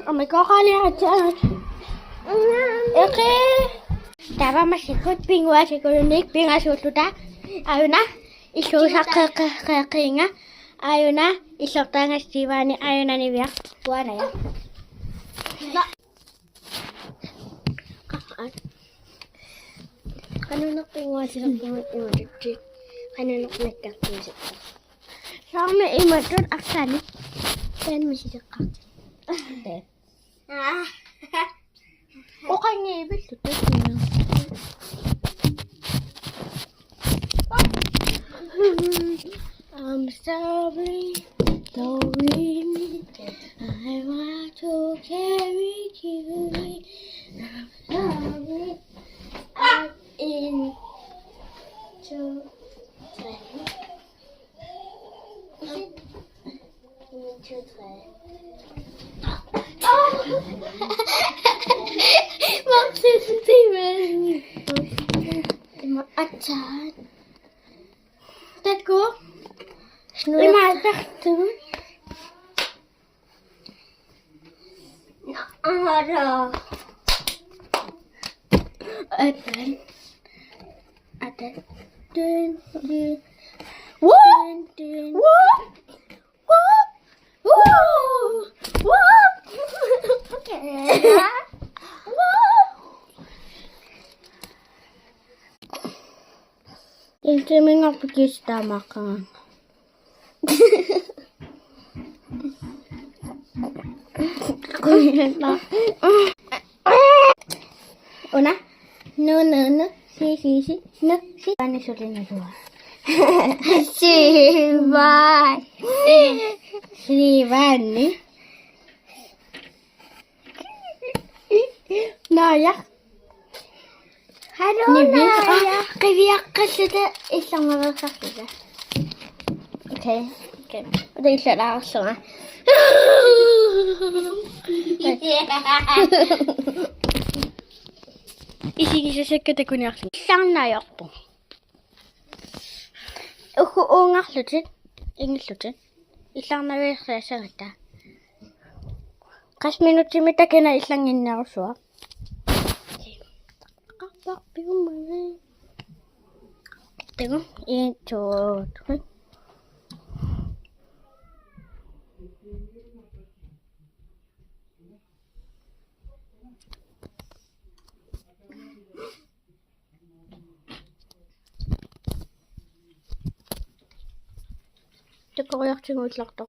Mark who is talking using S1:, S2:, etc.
S1: Ама коохаалиараа. Окей. Тава машикот пингуа секоник пингасууллута. Аюна иллуусаққеққеққинга. Аюна иллортаангастиваани аюнани виа. Туаная. Канунеқ пингуа силаққимат иматутти. Канунеқ наккартуусаққа. Саарме иматут арсани. Тэн мисисеққарти. Оқанги ивиллуту. I'm sorry, don't leave me. I want to carry you. I'm sorry, I'm in to Let's go. We might back to. No. Inte minga pagkista makan. Una, no, sí, no, sí. Van a ser una dua. Sí, van. Sí, van. Naya. Hello, Naya. Qiviyaqallata illangaversaqqila. Okay. Det är så där så. Isi sekete kunjarsin. Sanna jorpo. Uhu ongarlutit. Ingillutit. Illarna versaserita. 2 minuutti mitä kena illanginnerusua. Tengo 1 2 3. Det går jag till att